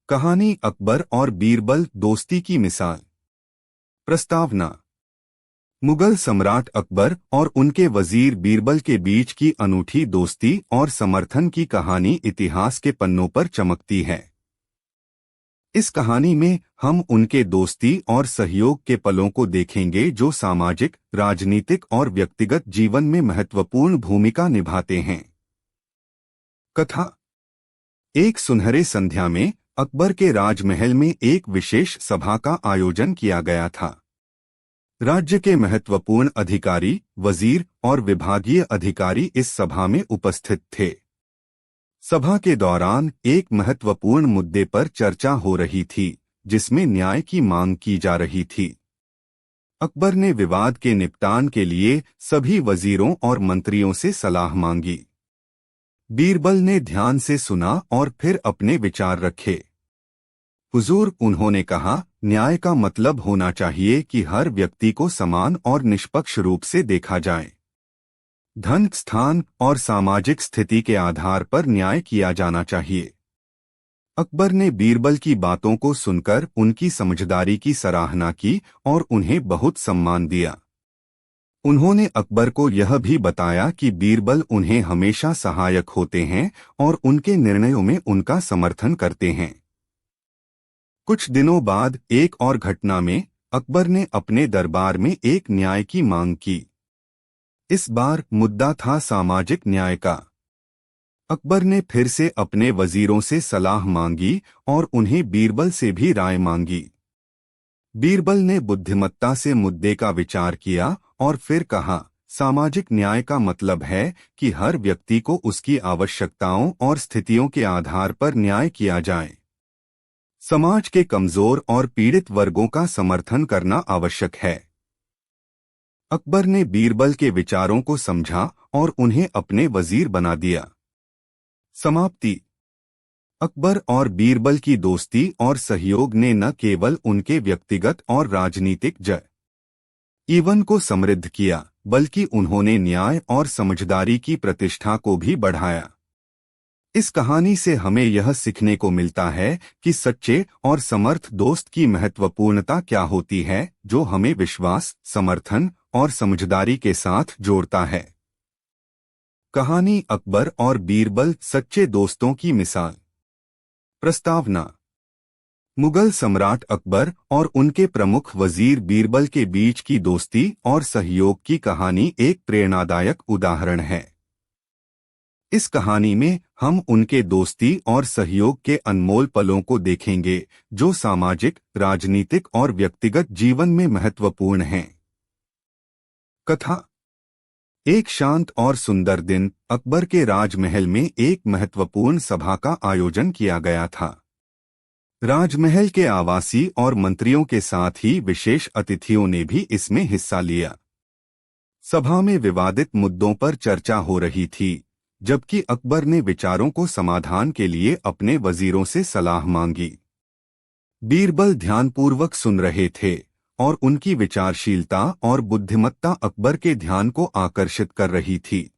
कहानी अकबर और बीरबल दोस्ती की मिसाल। प्रस्तावना। मुगल सम्राट अकबर और उनके वजीर बीरबल के बीच की अनूठी दोस्ती और समर्थन की कहानी इतिहास के पन्नों पर चमकती है। इस कहानी में हम उनके दोस्ती और सहयोग के पलों को देखेंगे जो सामाजिक, राजनीतिक और व्यक्तिगत जीवन में महत्वपूर्ण भूमिका निभाते हैं। कथा। एक सुनहरे संध्या में अकबर के राजमहल में एक विशेष सभा का आयोजन किया गया था। राज्य के महत्वपूर्ण अधिकारी, वजीर और विभागीय अधिकारी इस सभा में उपस्थित थे। सभा के दौरान एक महत्वपूर्ण मुद्दे पर चर्चा हो रही थी, जिसमें न्याय की मांग की जा रही थी। अकबर ने विवाद के निपटान के लिए सभी वजीरों और मंत्रियों से सलाह मांगी। बीरबल ने ध्यान से सुना और फिर अपने विचार रखे। हुजूर, उन्होंने कहा, न्याय का मतलब होना चाहिए कि हर व्यक्ति को समान और निष्पक्ष रूप से देखा जाए। धन, स्थान और सामाजिक स्थिति के आधार पर न्याय किया जाना चाहिए। अकबर ने बीरबल की बातों को सुनकर उनकी समझदारी की सराहना की और उन्हें बहुत सम्मान दिया। उन्होंने अकबर को यह भी बताया कि बीरबल उन्हें हमेशा सहायक होते हैं और उनके निर्णयों में उनका समर्थन करते हैं। कुछ दिनों बाद एक और घटना में अकबर ने अपने दरबार में एक न्याय की मांग की। इस बार मुद्दा था सामाजिक न्याय का। अकबर ने फिर से अपने वजीरों से सलाह मांगी और उन्हें बीरबल से भी राय मांगी। बीरबल ने बुद्धिमत्ता से मुद्दे का विचार किया और फिर कहा, सामाजिक न्याय का मतलब है कि हर व्यक्ति को उसकी आवश्यकताओं और स्थितियों के आधार पर न्याय किया जाए। समाज के कमजोर और पीड़ित वर्गों का समर्थन करना आवश्यक है। अकबर ने बीरबल के विचारों को समझा और उन्हें अपने वजीर बना दिया। समाप्ति। अकबर और बीरबल की दोस्ती और सहयोग ने न केवल उनके व्यक्तिगत और राजनीतिक जीवन को समृद्ध किया, बल्कि उन्होंने न्याय और समझदारी की प्रतिष्ठा को भी बढ़ाया। इस कहानी से हमें यह सीखने को मिलता है कि सच्चे और समर्थ दोस्त की महत्वपूर्णता क्या होती है, जो हमें विश्वास, समर्थन और समझदारी के साथ जोड़ता है। कहानी अकबर और बीरबल, सच्चे दोस्तों की मिसाल। प्रस्तावना। मुगल सम्राट अकबर और उनके प्रमुख वजीर बीरबल के बीच की दोस्ती और सहयोग की कहानी एक प्रेरणादायक उदाहरण है। इस कहानी में हम उनके दोस्ती और सहयोग के अनमोल पलों को देखेंगे, जो सामाजिक, राजनीतिक और व्यक्तिगत जीवन में महत्वपूर्ण हैं। कथा। एक शांत और सुंदर दिन अकबर के राजमहल में एक महत्वपूर्ण सभा का आयोजन किया गया था। राजमहल के आवासी और मंत्रियों के साथ ही विशेष अतिथियों ने भी इसमें हिस्सा लिया। सभा में विवादित मुद्दों पर चर्चा हो रही थी, जबकि अकबर ने विचारों को समाधान के लिए अपने वजीरों से सलाह मांगी। बीरबल ध्यानपूर्वक सुन रहे थे और उनकी विचारशीलता और बुद्धिमत्ता अकबर के ध्यान को आकर्षित कर रही थी।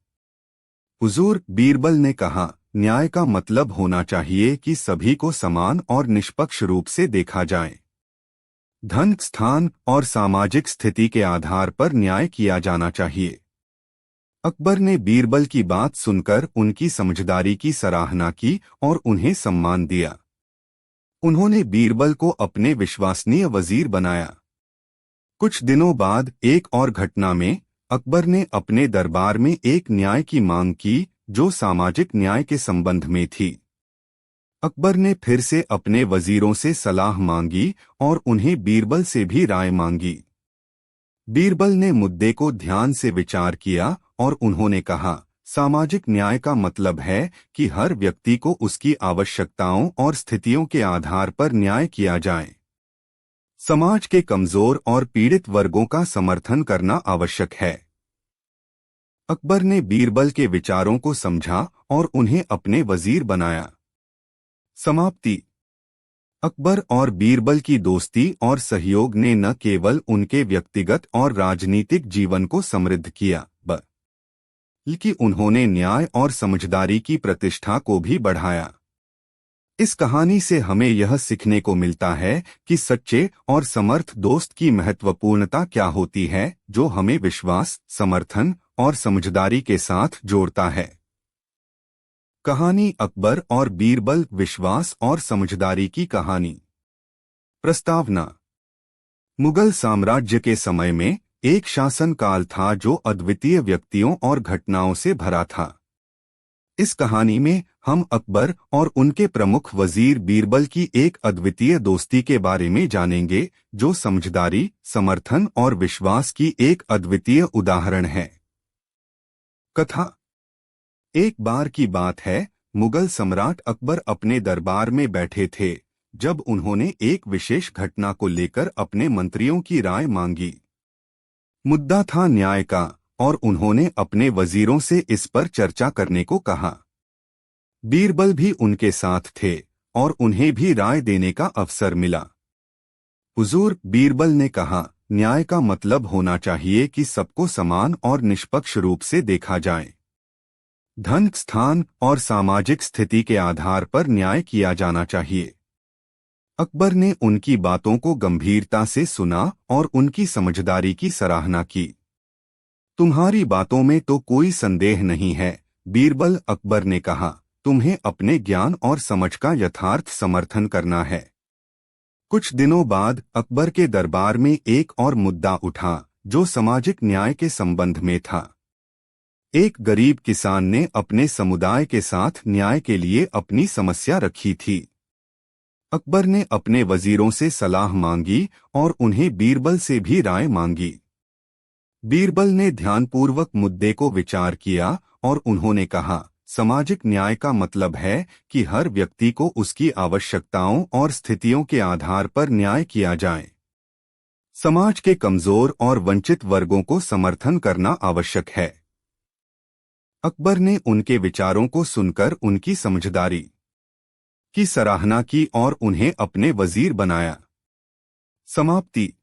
हुजूर, बीरबल ने कहा, न्याय का मतलब होना चाहिए कि सभी को समान और निष्पक्ष रूप से देखा जाए। धन, स्थान और सामाजिक स्थिति के आधार पर न्याय किया जाना चाहिए। अकबर ने बीरबल की बात सुनकर उनकी समझदारी की सराहना की और उन्हें सम्मान दिया। उन्होंने बीरबल को अपने विश्वसनीय वजीर बनाया। कुछ दिनों बाद एक और घटना में अकबर ने अपने दरबार में एक न्याय की मांग की, जो सामाजिक न्याय के संबंध में थी। अकबर ने फिर से अपने वजीरों से सलाह मांगी और उन्हें बीरबल से भी राय मांगी। बीरबल ने मुद्दे को ध्यान से विचार किया और उन्होंने कहा, सामाजिक न्याय का मतलब है कि हर व्यक्ति को उसकी आवश्यकताओं और स्थितियों के आधार पर न्याय किया जाए। समाज के कमजोर और पीड़ित वर्गों का समर्थन करना आवश्यक है। अकबर ने बीरबल के विचारों को समझा और उन्हें अपने वजीर बनाया। समाप्ति। अकबर और बीरबल की दोस्ती और सहयोग ने न केवल उनके व्यक्तिगत और राजनीतिक जीवन को समृद्ध किया, बल्कि उन्होंने न्याय और समझदारी की प्रतिष्ठा को भी बढ़ाया। इस कहानी से हमें यह सीखने को मिलता है कि सच्चे और समर्थ दोस्त की महत्वपूर्णता क्या होती है, जो हमें विश्वास, समर्थन और समझदारी के साथ जोड़ता है। कहानी अकबर और बीरबल, विश्वास और समझदारी की कहानी। प्रस्तावना। मुगल साम्राज्य के समय में एक शासन काल था जो अद्वितीय व्यक्तियों और घटनाओं से भरा था। इस कहानी में हम अकबर और उनके प्रमुख वजीर बीरबल की एक अद्वितीय दोस्ती के बारे में जानेंगे, जो समझदारी, समर्थन और विश्वास की एक अद्वितीय उदाहरण है। कथा। एक बार की बात है, मुगल सम्राट अकबर अपने दरबार में बैठे थे जब उन्होंने एक विशेष घटना को लेकर अपने मंत्रियों की राय मांगी। मुद्दा था न्याय का, और उन्होंने अपने वजीरों से इस पर चर्चा करने को कहा। बीरबल भी उनके साथ थे और उन्हें भी राय देने का अवसर मिला। हुजूर, बीरबल ने कहा, न्याय का मतलब होना चाहिए कि सबको समान और निष्पक्ष रूप से देखा जाए। धन, स्थान और सामाजिक स्थिति के आधार पर न्याय किया जाना चाहिए। अकबर ने उनकी बातों को गंभीरता से सुना और उनकी समझदारी की सराहना की। तुम्हारी बातों में तो कोई संदेह नहीं है, बीरबल, अकबर ने कहा, तुम्हें अपने ज्ञान और समझ का यथार्थ समर्थन करना है। कुछ दिनों बाद अकबर के दरबार में एक और मुद्दा उठा, जो सामाजिक न्याय के संबंध में था। एक गरीब किसान ने अपने समुदाय के साथ न्याय के लिए अपनी समस्या रखी थी। अकबर ने अपने वजीरों से सलाह मांगी और उन्हें बीरबल से भी राय मांगी। बीरबल ने ध्यानपूर्वक मुद्दे को विचार किया और उन्होंने कहा, सामाजिक न्याय का मतलब है कि हर व्यक्ति को उसकी आवश्यकताओं और स्थितियों के आधार पर न्याय किया जाए। समाज के कमजोर और वंचित वर्गों को समर्थन करना आवश्यक है। अकबर ने उनके विचारों को सुनकर उनकी समझदारी की सराहना की और उन्हें अपने वजीर बनाया। समाप्ति।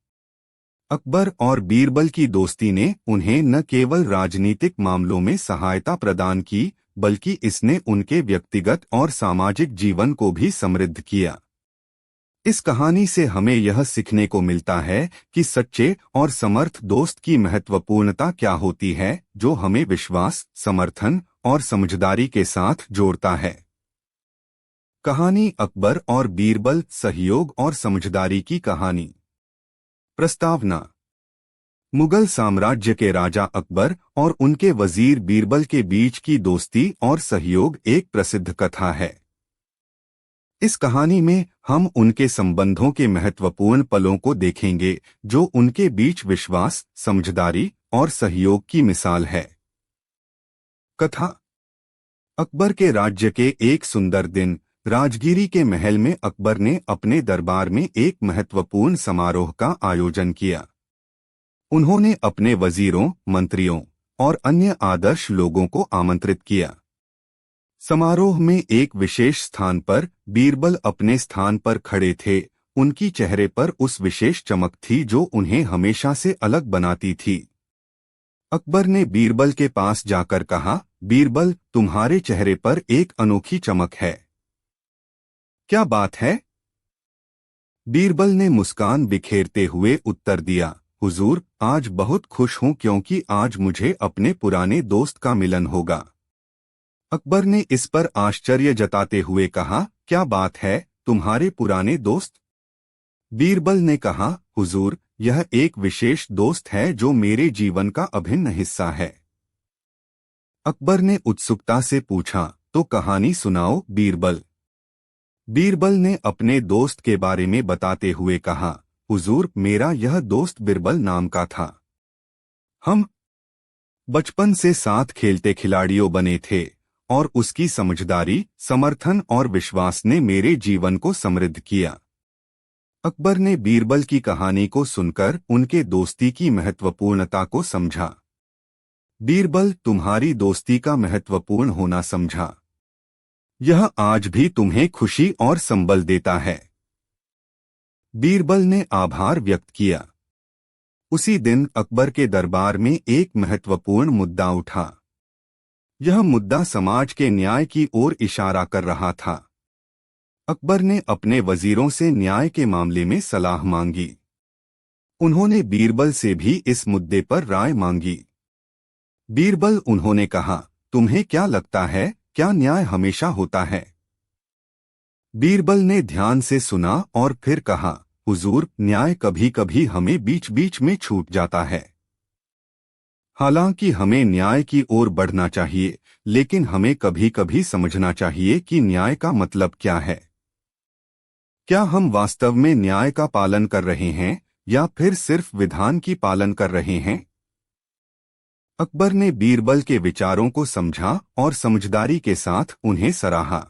अकबर और बीरबल की दोस्ती ने उन्हें न केवल राजनीतिक मामलों में सहायता प्रदान की, बल्कि इसने उनके व्यक्तिगत और सामाजिक जीवन को भी समृद्ध किया। इस कहानी से हमें यह सीखने को मिलता है कि सच्चे और समर्थ दोस्त की महत्वपूर्णता क्या होती है, जो हमें विश्वास, समर्थन और समझदारी के साथ जोड़ता है। कहानी अकबर और बीरबल, सहयोग और समझदारी की कहानी। प्रस्तावना। मुगल साम्राज्य के राजा अकबर और उनके वजीर बीरबल के बीच की दोस्ती और सहयोग एक प्रसिद्ध कथा है। इस कहानी में हम उनके संबंधों के महत्वपूर्ण पलों को देखेंगे, जो उनके बीच विश्वास, समझदारी और सहयोग की मिसाल है। कथा। अकबर के राज्य के एक सुंदर दिन, राजगिरी के महल में अकबर ने अपने दरबार में एक महत्वपूर्ण समारोह का आयोजन किया। उन्होंने अपने वजीरों, मंत्रियों और अन्य आदर्श लोगों को आमंत्रित किया। समारोह में एक विशेष स्थान पर बीरबल अपने स्थान पर खड़े थे। उनकी चेहरे पर उस विशेष चमक थी जो उन्हें हमेशा से अलग बनाती थी। अकबर ने बीरबल के पास जाकर कहा, बीरबल, तुम्हारे चेहरे पर एक अनोखी चमक है। क्या बात है? बीरबल ने मुस्कान बिखेरते हुए उत्तर दिया, हुजूर, आज बहुत खुश हूं क्योंकि आज मुझे अपने पुराने दोस्त का मिलन होगा। अकबर ने इस पर आश्चर्य जताते हुए कहा, क्या बात है, तुम्हारे पुराने दोस्त? बीरबल ने कहा, हुजूर, यह एक विशेष दोस्त है जो मेरे जीवन का अभिन्न हिस्सा है। अकबर ने उत्सुकता से पूछा, तो कहानी सुनाओ बीरबल। बीरबल ने अपने दोस्त के बारे में बताते हुए कहा, हुजूर, मेरा यह दोस्त बिरबल नाम का था। हम बचपन से साथ खेलते खिलाड़ियों बने थे और उसकी समझदारी, समर्थन और विश्वास ने मेरे जीवन को समृद्ध किया। अकबर ने बीरबल की कहानी को सुनकर उनके दोस्ती की महत्वपूर्णता को समझा। बीरबल, तुम्हारी दोस्ती का महत्वपूर्ण होना समझा। यह आज भी तुम्हें खुशी और संबल देता है। बीरबल ने आभार व्यक्त किया। उसी दिन अकबर के दरबार में एक महत्वपूर्ण मुद्दा उठा। यह मुद्दा समाज के न्याय की ओर इशारा कर रहा था। अकबर ने अपने वजीरों से न्याय के मामले में सलाह मांगी। उन्होंने बीरबल से भी इस मुद्दे पर राय मांगी। बीरबल, उन्होंने कहा, तुम्हें क्या लगता है, क्या न्याय हमेशा होता है? बीरबल ने ध्यान से सुना और फिर कहा, हुजूर, न्याय कभी कभी हमें बीच बीच में छूट जाता है। हालांकि हमें न्याय की ओर बढ़ना चाहिए, लेकिन हमें कभी कभी समझना चाहिए कि न्याय का मतलब क्या है। क्या हम वास्तव में न्याय का पालन कर रहे हैं या फिर सिर्फ विधान की पालन कर रहे हैं? अकबर ने बीरबल के विचारों को समझा और समझदारी के साथ उन्हें सराहा।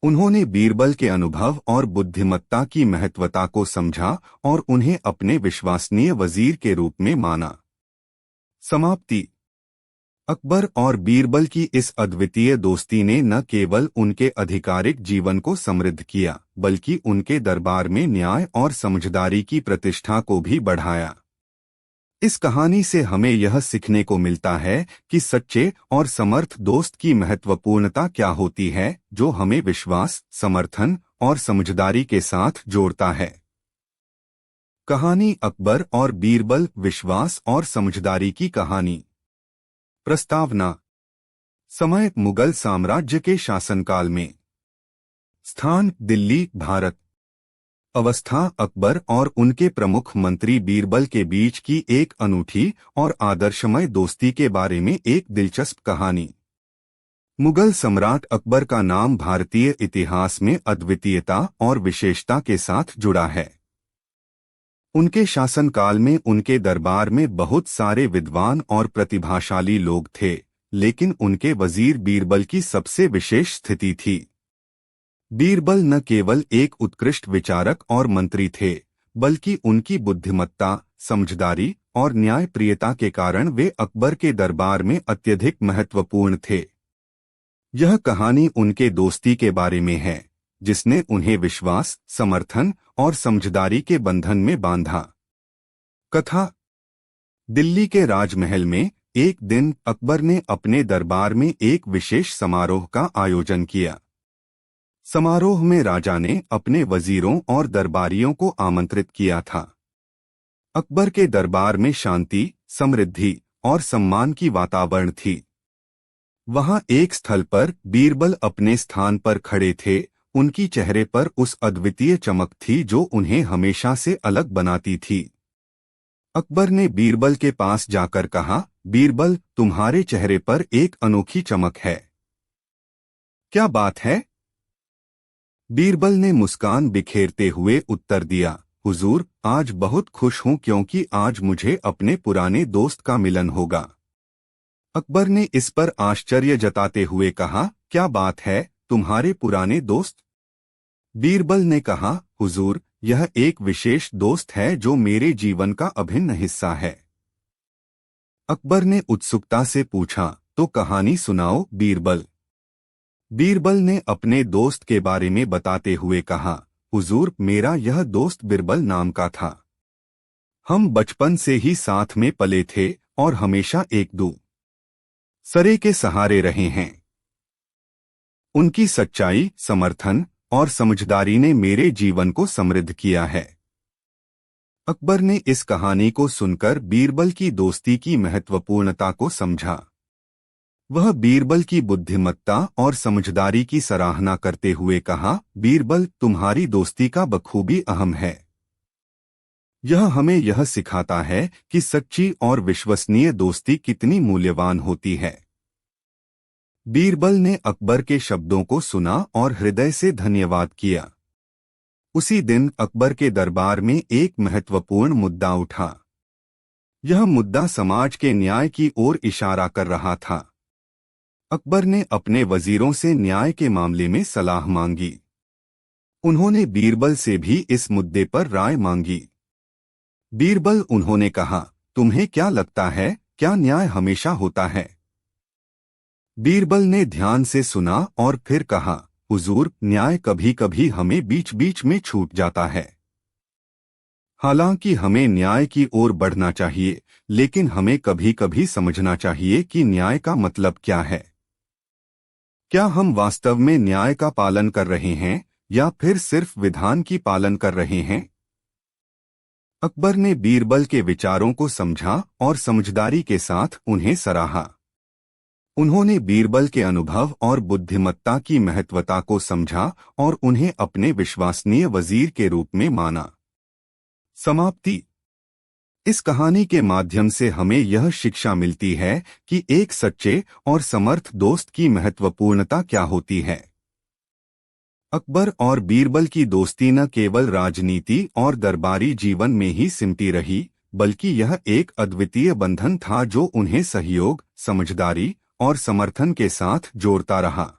उन्होंने बीरबल के अनुभव और बुद्धिमत्ता की महत्वता को समझा और उन्हें अपने विश्वसनीय वजीर के रूप में माना। समाप्ति। अकबर और बीरबल की इस अद्वितीय दोस्ती ने न केवल उनके आधिकारिक जीवन को समृद्ध किया, बल्कि उनके दरबार में न्याय और समझदारी की प्रतिष्ठा को भी बढ़ाया। इस कहानी से हमें यह सीखने को मिलता है कि सच्चे और समर्थ दोस्त की महत्वपूर्णता क्या होती है, जो हमें विश्वास, समर्थन और समझदारी के साथ जोड़ता है। कहानी अकबर और बीरबल, विश्वास और समझदारी की कहानी। प्रस्तावना। समय मुगल साम्राज्य के शासनकाल में। स्थान दिल्ली, भारत। अवस्था अकबर और उनके प्रमुख मंत्री बीरबल के बीच की एक अनूठी और आदर्शमय दोस्ती के बारे में एक दिलचस्प कहानी। मुगल सम्राट अकबर का नाम भारतीय इतिहास में अद्वितीयता और विशेषता के साथ जुड़ा है। उनके शासनकाल में उनके दरबार में बहुत सारे विद्वान और प्रतिभाशाली लोग थे, लेकिन उनके वजीर बीरबल की सबसे विशेष स्थिति थी। बीरबल न केवल एक उत्कृष्ट विचारक और मंत्री थे, बल्कि उनकी बुद्धिमत्ता, समझदारी और न्यायप्रियता के कारण वे अकबर के दरबार में अत्यधिक महत्वपूर्ण थे। यह कहानी उनके दोस्ती के बारे में है, जिसने उन्हें विश्वास, समर्थन और समझदारी के बंधन में बांधा। कथा। दिल्ली के राजमहल में एक दिन अकबर ने अपने दरबार में एक विशेष समारोह का आयोजन किया। समारोह में राजा ने अपने वजीरों और दरबारियों को आमंत्रित किया था। अकबर के दरबार में शांति, समृद्धि और सम्मान की वातावरण थी। वहां एक स्थल पर बीरबल अपने स्थान पर खड़े थे। उनकी चेहरे पर उस अद्वितीय चमक थी जो उन्हें हमेशा से अलग बनाती थी। अकबर ने बीरबल के पास जाकर कहा, बीरबल, तुम्हारे चेहरे पर एक अनोखी चमक है। क्या बात है? बीरबल ने मुस्कान बिखेरते हुए उत्तर दिया, हुजूर, आज बहुत खुश हूं क्योंकि आज मुझे अपने पुराने दोस्त का मिलन होगा। अकबर ने इस पर आश्चर्य जताते हुए कहा, क्या बात है, तुम्हारे पुराने दोस्त? बीरबल ने कहा, हुजूर, यह एक विशेष दोस्त है जो मेरे जीवन का अभिन्न हिस्सा है। अकबर ने उत्सुकता से पूछा, तो कहानी सुनाओ बीरबल। बीरबल ने अपने दोस्त के बारे में बताते हुए कहा, हुजूर, मेरा यह दोस्त बिरबल नाम का था। हम बचपन से ही साथ में पले थे और हमेशा एक दूसरे के सहारे रहे हैं। उनकी सच्चाई, समर्थन और समझदारी ने मेरे जीवन को समृद्ध किया है। अकबर ने इस कहानी को सुनकर बीरबल की दोस्ती की महत्वपूर्णता को समझा। वह बीरबल की बुद्धिमत्ता और समझदारी की सराहना करते हुए कहा, बीरबल, तुम्हारी दोस्ती का बखूबी अहम है। यह हमें यह सिखाता है कि सच्ची और विश्वसनीय दोस्ती कितनी मूल्यवान होती है। बीरबल ने अकबर के शब्दों को सुना और हृदय से धन्यवाद किया। उसी दिन अकबर के दरबार में एक महत्वपूर्ण मुद्दा उठा। यह मुद्दा समाज के न्याय की ओर इशारा कर रहा था। अकबर ने अपने वजीरों से न्याय के मामले में सलाह मांगी। उन्होंने बीरबल से भी इस मुद्दे पर राय मांगी। बीरबल, उन्होंने कहा, तुम्हें क्या लगता है, क्या न्याय हमेशा होता है? बीरबल ने ध्यान से सुना और फिर कहा, हुजूर, न्याय कभी कभी हमें बीच बीच में छूट जाता है। हालांकि हमें न्याय की ओर बढ़ना चाहिए, लेकिन हमें कभी कभी समझना चाहिए कि न्याय का मतलब क्या है। क्या हम वास्तव में न्याय का पालन कर रहे हैं या फिर सिर्फ विधान की पालन कर रहे हैं? अकबर ने बीरबल के विचारों को समझा और समझदारी के साथ उन्हें सराहा। उन्होंने बीरबल के अनुभव और बुद्धिमत्ता की महत्वता को समझा और उन्हें अपने विश्वसनीय वजीर के रूप में माना। समाप्ति। इस कहानी के माध्यम से हमें यह शिक्षा मिलती है कि एक सच्चे और समर्थ दोस्त की महत्वपूर्णता क्या होती है। अकबर और बीरबल की दोस्ती न केवल राजनीति और दरबारी जीवन में ही सिमटी रही, बल्कि यह एक अद्वितीय बंधन था जो उन्हें सहयोग, समझदारी और समर्थन के साथ जोड़ता रहा।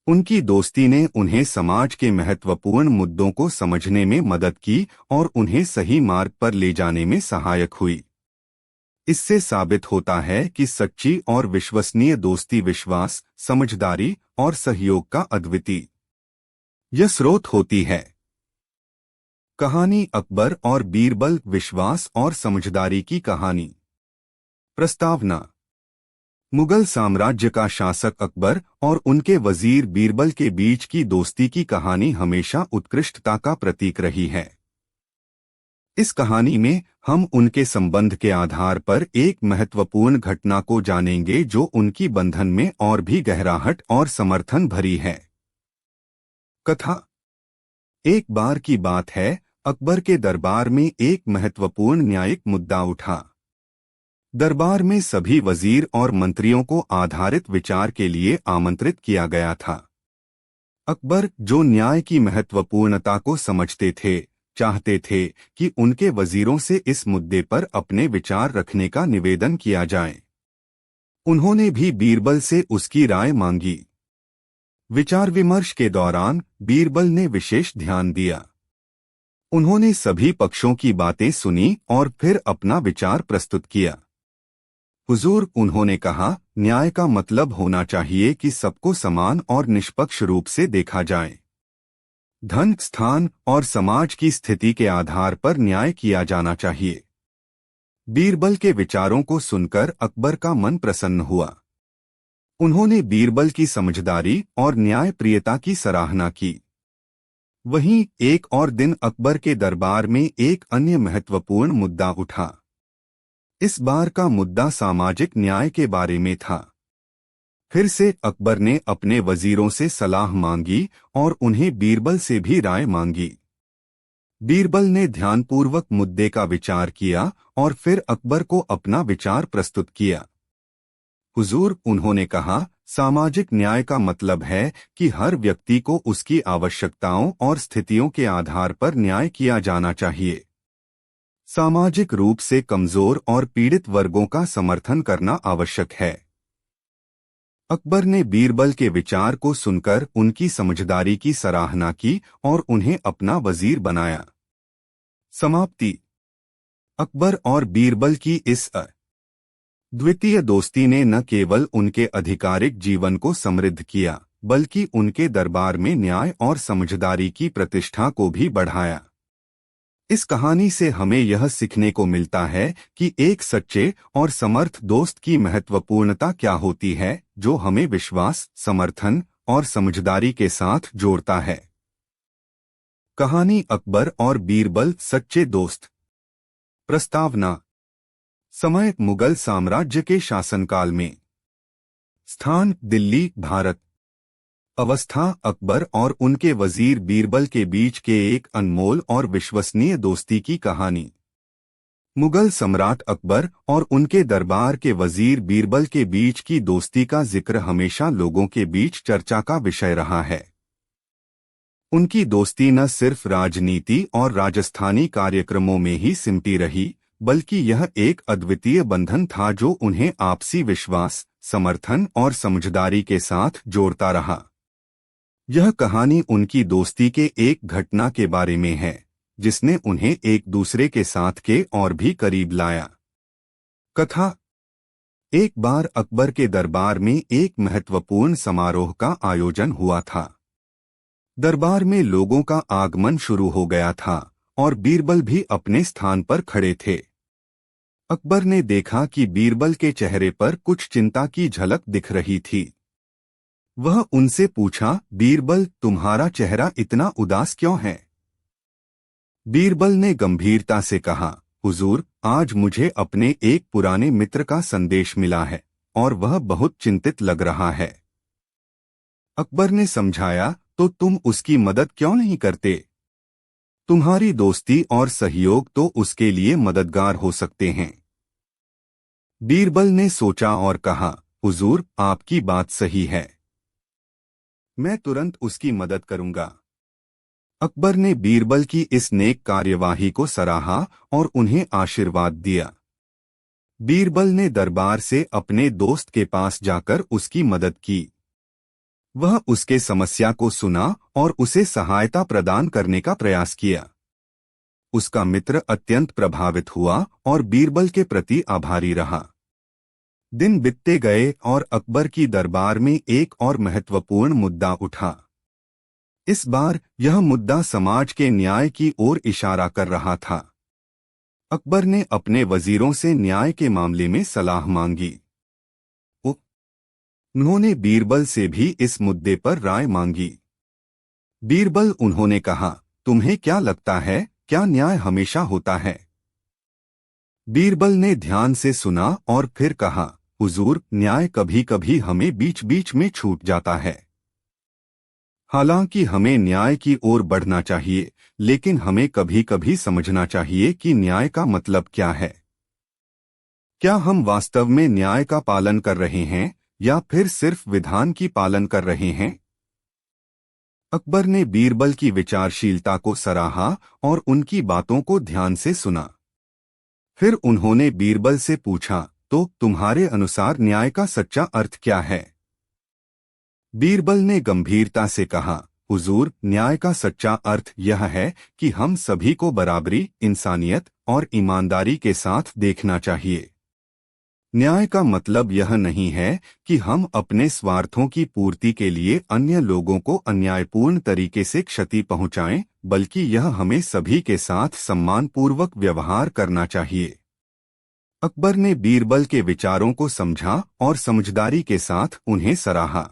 उनकी दोस्ती ने उन्हें समाज के महत्वपूर्ण मुद्दों को समझने में मदद की और उन्हें सही मार्ग पर ले जाने में सहायक हुई। इससे साबित होता है कि सच्ची और विश्वसनीय दोस्ती विश्वास, समझदारी और सहयोग का अद्वितीय यह स्रोत होती है। कहानी अकबर और बीरबल, विश्वास और समझदारी की कहानी। प्रस्तावना। मुगल साम्राज्य का शासक अकबर और उनके वजीर बीरबल के बीच की दोस्ती की कहानी हमेशा उत्कृष्टता का प्रतीक रही है। इस कहानी में हम उनके संबंध के आधार पर एक महत्वपूर्ण घटना को जानेंगे जो उनकी बंधन में और भी गहराहट और समर्थन भरी है। कथा। एक बार की बात है, अकबर के दरबार में एक महत्वपूर्ण न्यायिक मुद्दा उठा। दरबार में सभी वजीर और मंत्रियों को आधारित विचार के लिए आमंत्रित किया गया था। अकबर, जो न्याय की महत्वपूर्णता को समझते थे, चाहते थे कि उनके वजीरों से इस मुद्दे पर अपने विचार रखने का निवेदन किया जाए। उन्होंने भी बीरबल से उसकी राय मांगी। विचार विमर्श के दौरान बीरबल ने विशेष ध्यान दिया। उन्होंने सभी पक्षों की बातें सुनी और फिर अपना विचार प्रस्तुत किया। हुजूर, उन्होंने कहा, न्याय का मतलब होना चाहिए कि सबको समान और निष्पक्ष रूप से देखा जाए। धन, स्थान और समाज की स्थिति के आधार पर न्याय किया जाना चाहिए। बीरबल के विचारों को सुनकर अकबर का मन प्रसन्न हुआ। उन्होंने बीरबल की समझदारी और न्यायप्रियता की सराहना की। वहीं एक और दिन अकबर के दरबार में एक अन्य महत्वपूर्ण मुद्दा उठा। इस बार का मुद्दा सामाजिक न्याय के बारे में था। फिर से अकबर ने अपने वजीरों से सलाह मांगी और उन्हें बीरबल से भी राय मांगी। बीरबल ने ध्यानपूर्वक मुद्दे का विचार किया और फिर अकबर को अपना विचार प्रस्तुत किया। हुजूर, उन्होंने कहा, सामाजिक न्याय का मतलब है कि हर व्यक्ति को उसकी आवश्यकताओं और स्थितियों के आधार पर न्याय किया जाना चाहिए। सामाजिक रूप से कमजोर और पीड़ित वर्गों का समर्थन करना आवश्यक है। अकबर ने बीरबल के विचार को सुनकर उनकी समझदारी की सराहना की और उन्हें अपना वजीर बनाया। समाप्ति। अकबर और बीरबल की इस द्वितीय दोस्ती ने न केवल उनके आधिकारिक जीवन को समृद्ध किया, बल्कि उनके दरबार में न्याय और समझदारी की प्रतिष्ठा को भी बढ़ाया। इस कहानी से हमें यह सीखने को मिलता है कि एक सच्चे और समर्थ दोस्त की महत्वपूर्णता क्या होती है, जो हमें विश्वास, समर्थन और समझदारी के साथ जोड़ता है। कहानी अकबर और बीरबल, सच्चे दोस्त। प्रस्तावना। समय, मुगल साम्राज्य के शासनकाल में। स्थान, दिल्ली, भारत। अवस्था, अकबर और उनके वजीर बीरबल के बीच के एक अनमोल और विश्वसनीय दोस्ती की कहानी। मुगल सम्राट अकबर और उनके दरबार के वजीर बीरबल के बीच की दोस्ती का जिक्र हमेशा लोगों के बीच चर्चा का विषय रहा है। उनकी दोस्ती न सिर्फ राजनीति और राजस्थानी कार्यक्रमों में ही सिमटी रही, बल्कि यह एक अद्वितीय बंधन था जो उन्हें आपसी विश्वास, समर्थन और समझदारी के साथ जोड़ता रहा। यह कहानी उनकी दोस्ती के एक घटना के बारे में है, जिसने उन्हें एक दूसरे के साथ के और भी करीब लाया। कथा। एक बार अकबर के दरबार में एक महत्वपूर्ण समारोह का आयोजन हुआ था। दरबार में लोगों का आगमन शुरू हो गया था और बीरबल भी अपने स्थान पर खड़े थे। अकबर ने देखा कि बीरबल के चेहरे पर कुछ चिंता की झलक दिख रही थी। वह उनसे पूछा, बीरबल, तुम्हारा चेहरा इतना उदास क्यों है? बीरबल ने गंभीरता से कहा, हुजूर, आज मुझे अपने एक पुराने मित्र का संदेश मिला है और वह बहुत चिंतित लग रहा है। अकबर ने समझाया, तो तुम उसकी मदद क्यों नहीं करते? तुम्हारी दोस्ती और सहयोग तो उसके लिए मददगार हो सकते हैं। बीरबल ने सोचा और कहा, हुजूर, आपकी बात सही है, मैं तुरंत उसकी मदद करूंगा। अकबर ने बीरबल की इस नेक कार्यवाही को सराहा और उन्हें आशीर्वाद दिया। बीरबल ने दरबार से अपने दोस्त के पास जाकर उसकी मदद की। वह उसके समस्या को सुना और उसे सहायता प्रदान करने का प्रयास किया। उसका मित्र अत्यंत प्रभावित हुआ और बीरबल के प्रति आभारी रहा। दिन बीतते गए और अकबर की दरबार में एक और महत्वपूर्ण मुद्दा उठा। इस बार यह मुद्दा समाज के न्याय की ओर इशारा कर रहा था। अकबर ने अपने वजीरों से न्याय के मामले में सलाह मांगी। उन्होंने बीरबल से भी इस मुद्दे पर राय मांगी। बीरबल, उन्होंने कहा, तुम्हें क्या लगता है, क्या न्याय हमेशा होता है? बीरबल ने ध्यान से सुना और फिर कहा, हुजूर, न्याय कभी कभी हमें बीच बीच में छूट जाता है। हालांकि हमें न्याय की ओर बढ़ना चाहिए, लेकिन हमें कभी कभी समझना चाहिए कि न्याय का मतलब क्या है। क्या हम वास्तव में न्याय का पालन कर रहे हैं या फिर सिर्फ विधान की पालन कर रहे हैं? अकबर ने बीरबल की विचारशीलता को सराहा और उनकी बातों को ध्यान से सुना। फिर उन्होंने बीरबल से पूछा, तो तुम्हारे अनुसार न्याय का सच्चा अर्थ क्या है? बीरबल ने गंभीरता से कहा, हुजूर, न्याय का सच्चा अर्थ यह है कि हम सभी को बराबरी, इंसानियत और ईमानदारी के साथ देखना चाहिए। न्याय का मतलब यह नहीं है कि हम अपने स्वार्थों की पूर्ति के लिए अन्य लोगों को अन्यायपूर्ण तरीके से क्षति पहुंचाएं, बल्कि यह हमें सभी के साथ सम्मानपूर्वक व्यवहार करना चाहिए। अकबर ने बीरबल के विचारों को समझा और समझदारी के साथ उन्हें सराहा।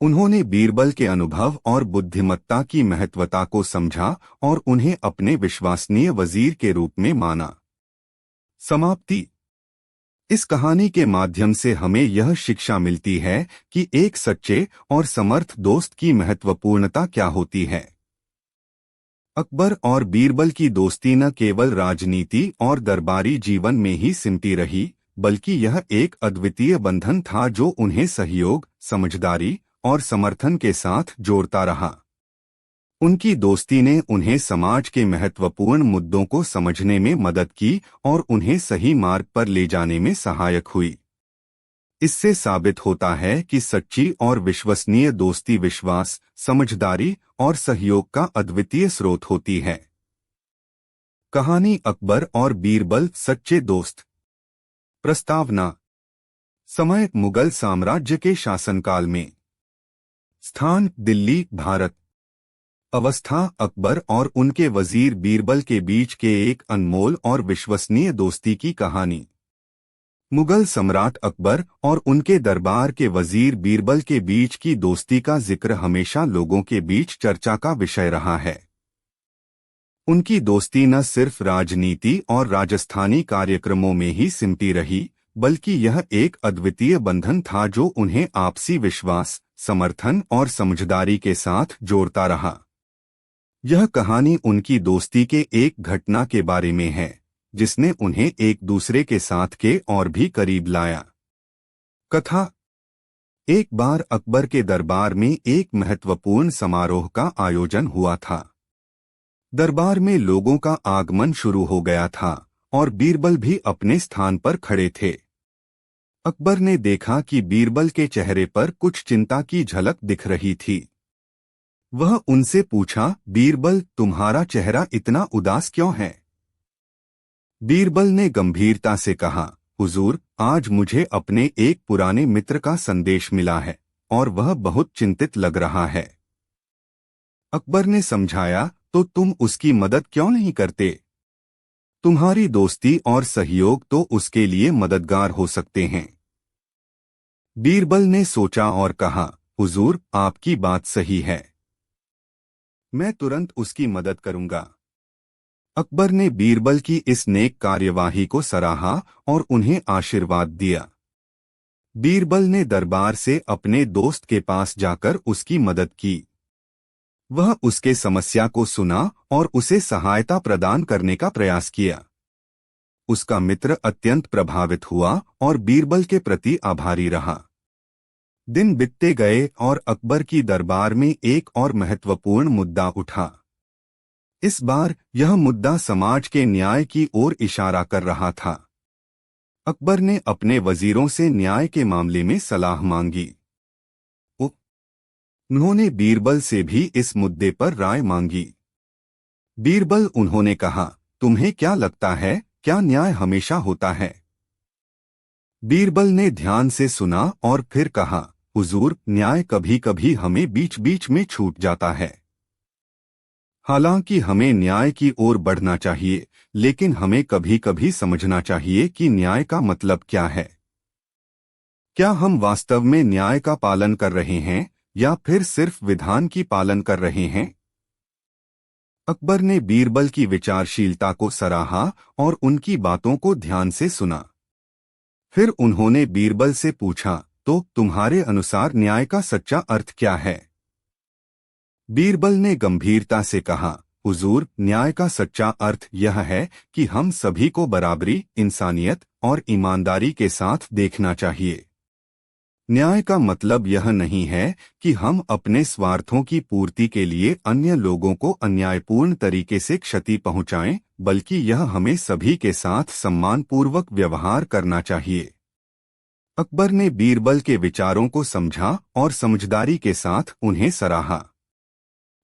उन्होंने बीरबल के अनुभव और बुद्धिमत्ता की महत्वता को समझा और उन्हें अपने विश्वसनीय वजीर के रूप में माना। समाप्ति। इस कहानी के माध्यम से हमें यह शिक्षा मिलती है कि एक सच्चे और समर्थ दोस्त की महत्वपूर्णता क्या होती है। अकबर और बीरबल की दोस्ती न केवल राजनीति और दरबारी जीवन में ही सिमटी रही, बल्कि यह एक अद्वितीय बंधन था जो उन्हें सहयोग, समझदारी और समर्थन के साथ जोड़ता रहा। उनकी दोस्ती ने उन्हें समाज के महत्वपूर्ण मुद्दों को समझने में मदद की और उन्हें सही मार्ग पर ले जाने में सहायक हुई। इससे साबित होता है कि सच्ची और विश्वसनीय दोस्ती विश्वास, समझदारी और सहयोग का अद्वितीय स्रोत होती है। कहानी अकबर और बीरबल, सच्चे दोस्त। प्रस्तावना। समय, मुगल साम्राज्य के शासनकाल में। स्थान, दिल्ली, भारत। अवस्था, अकबर और उनके वजीर बीरबल के बीच के एक अनमोल और विश्वसनीय दोस्ती की कहानी। मुगल सम्राट अकबर और उनके दरबार के वजीर बीरबल के बीच की दोस्ती का जिक्र हमेशा लोगों के बीच चर्चा का विषय रहा है। उनकी दोस्ती न सिर्फ राजनीति और राजस्थानी कार्यक्रमों में ही सिमटी रही, बल्कि यह एक अद्वितीय बंधन था जो उन्हें आपसी विश्वास, समर्थन और समझदारी के साथ जोड़ता रहा। यह कहानी उनकी दोस्ती के एक घटना के बारे में है, जिसने उन्हें एक दूसरे के साथ के और भी करीब लाया। कथा। एक बार अकबर के दरबार में एक महत्वपूर्ण समारोह का आयोजन हुआ था। दरबार में लोगों का आगमन शुरू हो गया था और बीरबल भी अपने स्थान पर खड़े थे। अकबर ने देखा कि बीरबल के चेहरे पर कुछ चिंता की झलक दिख रही थी। वह उनसे पूछा, बीरबल, तुम्हारा चेहरा इतना उदास क्यों है? बीरबल ने गंभीरता से कहा, हुजूर, आज मुझे अपने एक पुराने मित्र का संदेश मिला है और वह बहुत चिंतित लग रहा है। अकबर ने समझाया, तो तुम उसकी मदद क्यों नहीं करते? तुम्हारी दोस्ती और सहयोग तो उसके लिए मददगार हो सकते हैं। बीरबल ने सोचा और कहा, हुजूर, आपकी बात सही है, मैं तुरंत उसकी मदद करूंगा। अकबर ने बीरबल की इस नेक कार्यवाही को सराहा और उन्हें आशीर्वाद दिया। बीरबल ने दरबार से अपने दोस्त के पास जाकर उसकी मदद की। वह उसके समस्या को सुना और उसे सहायता प्रदान करने का प्रयास किया। उसका मित्र अत्यंत प्रभावित हुआ और बीरबल के प्रति आभारी रहा। दिन बीतते गए और अकबर की दरबार में एक और महत्वपूर्ण मुद्दा उठा। इस बार यह मुद्दा समाज के न्याय की ओर इशारा कर रहा था। अकबर ने अपने वजीरों से न्याय के मामले में सलाह मांगी। उन्होंने बीरबल से भी इस मुद्दे पर राय मांगी। बीरबल, उन्होंने कहा, तुम्हें क्या लगता है, क्या न्याय हमेशा होता है? बीरबल ने ध्यान से सुना और फिर कहा, हुजूर, न्याय कभी कभी हमें बीच बीच में छूट जाता है। हालांकि हमें न्याय की ओर बढ़ना चाहिए, लेकिन हमें कभी कभी समझना चाहिए कि न्याय का मतलब क्या है। क्या हम वास्तव में न्याय का पालन कर रहे हैं या फिर सिर्फ विधान की पालन कर रहे हैं? अकबर ने बीरबल की विचारशीलता को सराहा और उनकी बातों को ध्यान से सुना। फिर उन्होंने बीरबल से पूछा, तो तुम्हारे अनुसार न्याय का सच्चा अर्थ क्या है? बीरबल ने गंभीरता से कहा, हुजूर, न्याय का सच्चा अर्थ यह है कि हम सभी को बराबरी, इंसानियत और ईमानदारी के साथ देखना चाहिए। न्याय का मतलब यह नहीं है कि हम अपने स्वार्थों की पूर्ति के लिए अन्य लोगों को अन्यायपूर्ण तरीके से क्षति पहुंचाएं, बल्कि यह हमें सभी के साथ सम्मानपूर्वक व्यवहार करना चाहिए। अकबर ने बीरबल के विचारों को समझा और समझदारी के साथ उन्हें सराहा।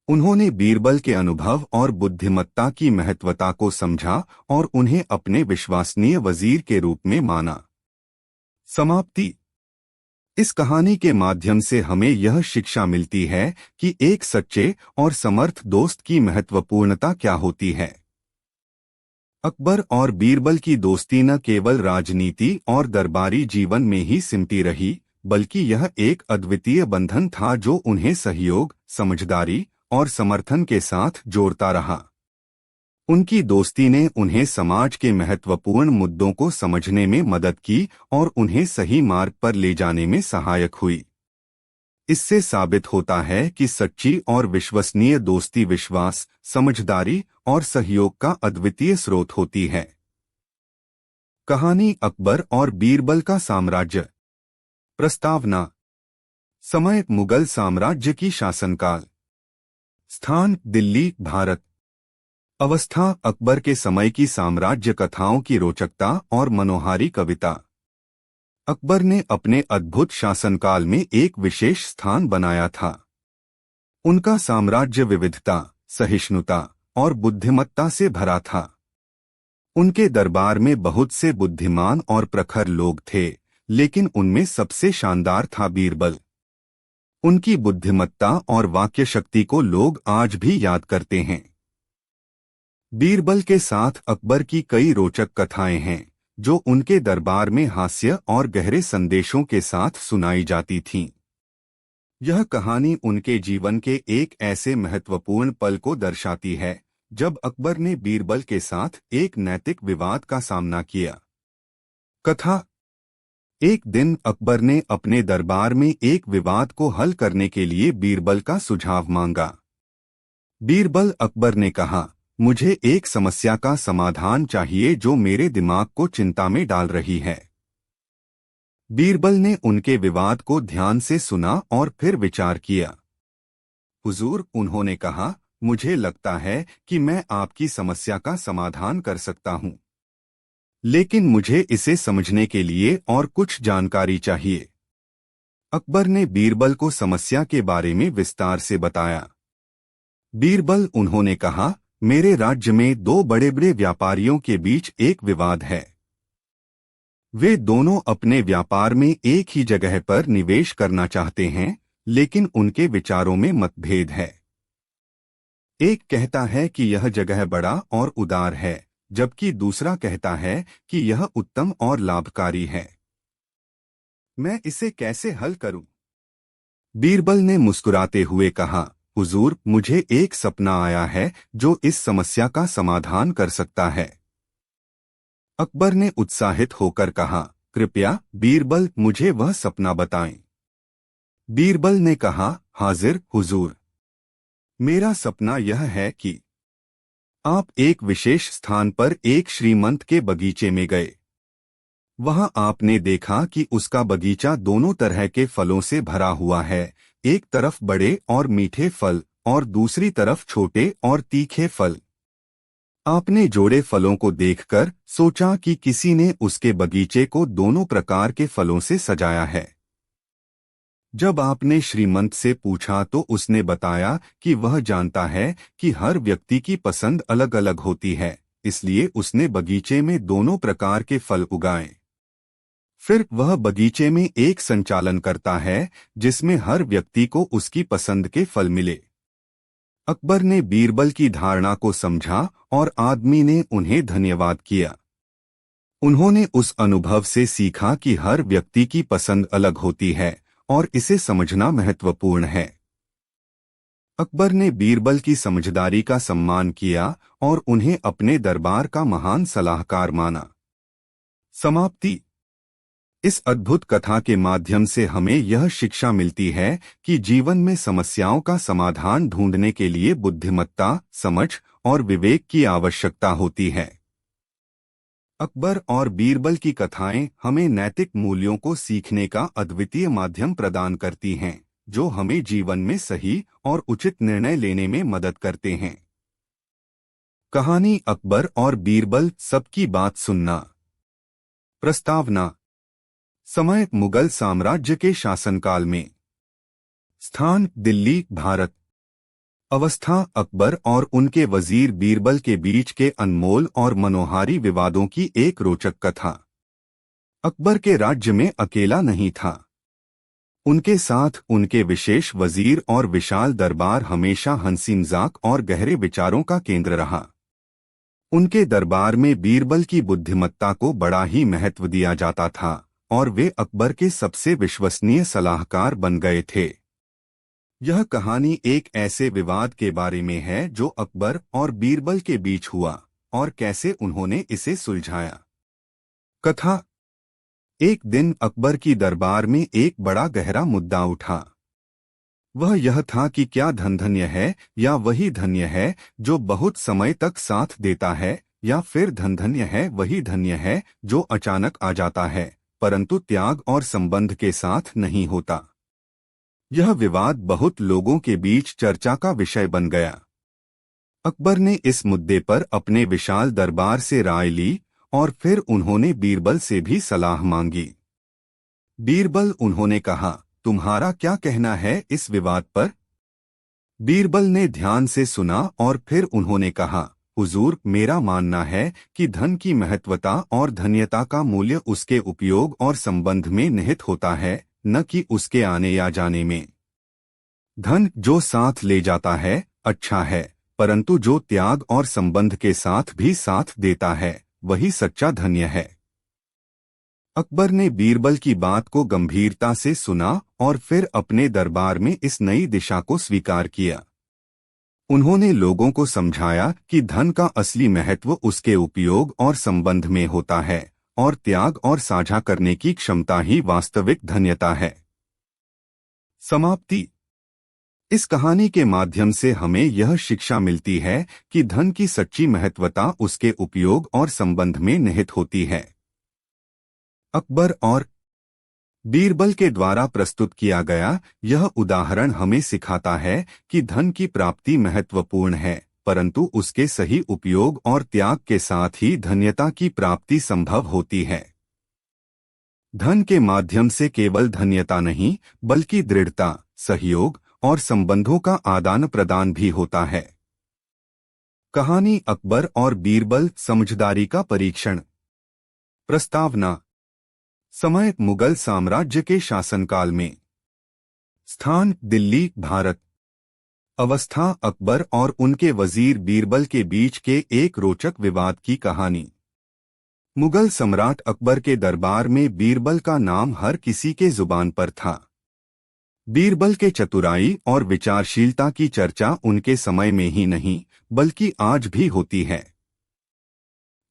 उन्होंने बीरबल के अनुभव और बुद्धिमत्ता की महत्वता को समझा और उन्हें अपने विश्वसनीय वजीर के रूप में माना। समाप्ति। इस कहानी के माध्यम से हमें यह शिक्षा मिलती है कि एक सच्चे और समर्थ दोस्त की महत्वपूर्णता क्या होती है। अकबर और बीरबल की दोस्ती न केवल राजनीति और दरबारी जीवन में ही सिमटी रही, बल्कि यह एक अद्वितीय बंधन था जो उन्हें सहयोग, समझदारी और समर्थन के साथ जोड़ता रहा। उनकी दोस्ती ने उन्हें समाज के महत्वपूर्ण मुद्दों को समझने में मदद की और उन्हें सही मार्ग पर ले जाने में सहायक हुई। इससे साबित होता है कि सच्ची और विश्वसनीय दोस्ती विश्वास, समझदारी और सहयोग का अद्वितीय स्रोत होती है। कहानी अकबर और बीरबल का साम्राज्य। प्रस्तावना। समय मुगल साम्राज्य की शासनकाल। स्थान दिल्ली, भारत। अवस्था अकबर के समय की साम्राज्य कथाओं की रोचकता और मनोहारी कविता। अकबर ने अपने अद्भुत शासनकाल में एक विशेष स्थान बनाया था। उनका साम्राज्य विविधता, सहिष्णुता और बुद्धिमत्ता से भरा था। उनके दरबार में बहुत से बुद्धिमान और प्रखर लोग थे, लेकिन उनमें सबसे शानदार था बीरबल। उनकी बुद्धिमत्ता और वाक्य शक्ति को लोग आज भी याद करते हैं। बीरबल के साथ अकबर की कई रोचक कथाएं हैं, जो उनके दरबार में हास्य और गहरे संदेशों के साथ सुनाई जाती थीं। यह कहानी उनके जीवन के एक ऐसे महत्वपूर्ण पल को दर्शाती है, जब अकबर ने बीरबल के साथ एक नैतिक विवाद का सामना किया। कथा। एक दिन अकबर ने अपने दरबार में एक विवाद को हल करने के लिए बीरबल का सुझाव मांगा। बीरबल, अकबर ने कहा, मुझे एक समस्या का समाधान चाहिए जो मेरे दिमाग को चिंता में डाल रही है। बीरबल ने उनके विवाद को ध्यान से सुना और फिर विचार किया। हुजूर, उन्होंने कहा, मुझे लगता है कि मैं आपकी समस्या का समाधान कर सकता हूं, लेकिन मुझे इसे समझने के लिए और कुछ जानकारी चाहिए। अकबर ने बीरबल को समस्या के बारे में विस्तार से बताया। बीरबल, उन्होंने कहा, मेरे राज्य में दो बड़े बड़े व्यापारियों के बीच एक विवाद है। वे दोनों अपने व्यापार में एक ही जगह पर निवेश करना चाहते हैं, लेकिन उनके विचारों में मतभेद है। एक कहता है कि यह जगह बड़ा और उदार है, जबकि दूसरा कहता है कि यह उत्तम और लाभकारी है। मैं इसे कैसे हल करूं? बीरबल ने मुस्कुराते हुए कहा, हुजूर, मुझे एक सपना आया है जो इस समस्या का समाधान कर सकता है। अकबर ने उत्साहित होकर कहा, कृपया बीरबल, मुझे वह सपना बताएं। बीरबल ने कहा, हाजिर हुजूर। मेरा सपना यह है कि आप एक विशेष स्थान पर एक श्रीमंत के बगीचे में गए। वहां आपने देखा कि उसका बगीचा दोनों तरह के फलों से भरा हुआ है, एक तरफ बड़े और मीठे फल और दूसरी तरफ छोटे और तीखे फल। आपने जोड़े फलों को देखकर सोचा कि किसी ने उसके बगीचे को दोनों प्रकार के फलों से सजाया है। जब आपने श्रीमंत से पूछा तो उसने बताया कि वह जानता है कि हर व्यक्ति की पसंद अलग अलग होती है, इसलिए उसने बगीचे में दोनों प्रकार के फल उगाए। फिर वह बगीचे में एक संचालन करता है जिसमें हर व्यक्ति को उसकी पसंद के फल मिले। अकबर ने बीरबल की धारणा को समझा और आदमी ने उन्हें धन्यवाद किया। उन्होंने उस अनुभव से सीखा कि हर व्यक्ति की पसंद अलग होती है और इसे समझना महत्वपूर्ण है। अकबर ने बीरबल की समझदारी का सम्मान किया और उन्हें अपने दरबार का महान सलाहकार माना। समाप्ति। इस अद्भुत कथा के माध्यम से हमें यह शिक्षा मिलती है कि जीवन में समस्याओं का समाधान ढूंढने के लिए बुद्धिमत्ता, समझ और विवेक की आवश्यकता होती है। अकबर और बीरबल की कथाएं हमें नैतिक मूल्यों को सीखने का अद्वितीय माध्यम प्रदान करती हैं, जो हमें जीवन में सही और उचित निर्णय लेने में मदद करते हैं। कहानी अकबर और बीरबल, सबकी बात सुनना। प्रस्तावना। समय मुगल साम्राज्य के शासनकाल में। स्थान दिल्ली, भारत। अवस्था अकबर और उनके वजीर बीरबल के बीच के अनमोल और मनोहारी विवादों की एक रोचक कथा। अकबर के राज्य में अकेला नहीं था। उनके साथ उनके विशेष वजीर और विशाल दरबार हमेशा हंसी मजाक और गहरे विचारों का केंद्र रहा। उनके दरबार में बीरबल की बुद्धिमत्ता को बड़ा ही महत्व दिया जाता था और वे अकबर के सबसे विश्वसनीय सलाहकार बन गए थे। यह कहानी एक ऐसे विवाद के बारे में है जो अकबर और बीरबल के बीच हुआ और कैसे उन्होंने इसे सुलझाया। कथा। एक दिन अकबर की दरबार में एक बड़ा गहरा मुद्दा उठा। वह यह था कि क्या धन धन्य है या वही धन्य है जो बहुत समय तक साथ देता है, या फिर धन धन्य है वही धन्य है जो अचानक आ जाता है परंतु त्याग और संबंध के साथ नहीं होता। यह विवाद बहुत लोगों के बीच चर्चा का विषय बन गया। अकबर ने इस मुद्दे पर अपने विशाल दरबार से राय ली और फिर उन्होंने बीरबल से भी सलाह मांगी। बीरबल, उन्होंने कहा, तुम्हारा क्या कहना है इस विवाद पर? बीरबल ने ध्यान से सुना और फिर उन्होंने कहा, हुजूर, मेरा मानना है कि धन की महत्वता और धन्यता का मूल्य उसके उपयोग और संबंध में निहित होता है, न कि उसके आने या जाने में। धन जो साथ ले जाता है अच्छा है, परंतु जो त्याग और संबंध के साथ भी साथ देता है वही सच्चा धन्य है। अकबर ने बीरबल की बात को गंभीरता से सुना और फिर अपने दरबार में इस नई दिशा को स्वीकार किया। उन्होंने लोगों को समझाया कि धन का असली महत्व उसके उपयोग और संबंध में होता है और त्याग और साझा करने की क्षमता ही वास्तविक धन्यता है। समाप्ति। इस कहानी के माध्यम से हमें यह शिक्षा मिलती है कि धन की सच्ची महत्वता उसके उपयोग और संबंध में निहित होती है। अकबर और बीरबल के द्वारा प्रस्तुत किया गया यह उदाहरण हमें सिखाता है कि धन की प्राप्ति महत्वपूर्ण है, परंतु उसके सही उपयोग और त्याग के साथ ही धन्यता की प्राप्ति संभव होती है। धन के माध्यम से केवल धन्यता नहीं, बल्कि दृढ़ता, सहयोग और संबंधों का आदान प्रदान भी होता है। कहानी अकबर और बीरबल, समझदारी का परीक्षण। प्रस्तावना। समय मुगल साम्राज्य के शासनकाल में। स्थान दिल्ली, भारत। अवस्था अकबर और उनके वजीर बीरबल के बीच के एक रोचक विवाद की कहानी। मुगल सम्राट अकबर के दरबार में बीरबल का नाम हर किसी के जुबान पर था। बीरबल के चतुराई और विचारशीलता की चर्चा उनके समय में ही नहीं बल्कि आज भी होती है।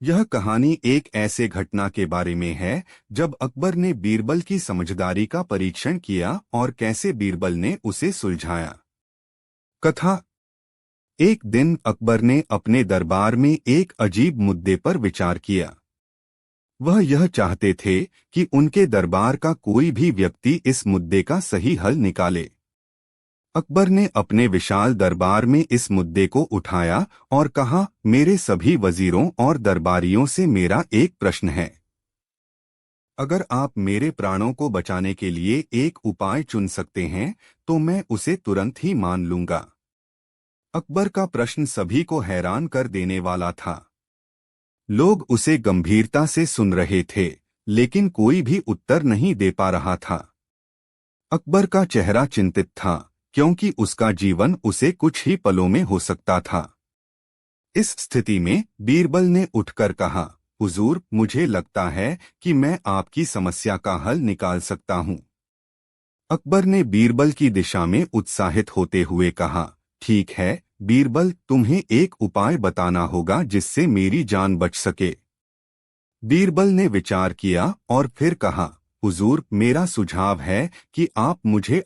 यह कहानी एक ऐसे घटना के बारे में है जब अकबर ने बीरबल की समझदारी का परीक्षण किया और कैसे बीरबल ने उसे सुलझाया। कथा। एक दिन अकबर ने अपने दरबार में एक अजीब मुद्दे पर विचार किया। वह यह चाहते थे कि उनके दरबार का कोई भी व्यक्ति इस मुद्दे का सही हल निकाले। अकबर ने अपने विशाल दरबार में इस मुद्दे को उठाया और कहा, मेरे सभी वजीरों और दरबारियों से मेरा एक प्रश्न है। अगर आप मेरे प्राणों को बचाने के लिए एक उपाय चुन सकते हैं तो मैं उसे तुरंत ही मान लूंगा। अकबर का प्रश्न सभी को हैरान कर देने वाला था। लोग उसे गंभीरता से सुन रहे थे, लेकिन कोई भी उत्तर नहीं दे पा रहा था। अकबर का चेहरा चिंतित था, क्योंकि उसका जीवन उसे कुछ ही पलों में हो सकता था। इस स्थिति में बीरबल ने उठकर कहा, हुजूर, मुझे लगता है कि मैं आपकी समस्या का हल निकाल सकता हूँ। अकबर ने बीरबल की दिशा में उत्साहित होते हुए कहा, ठीक है बीरबल, तुम्हें एक उपाय बताना होगा जिससे मेरी जान बच सके। बीरबल ने विचार किया और फिर कहा, हुजूर, मेरा सुझाव है कि आप मुझे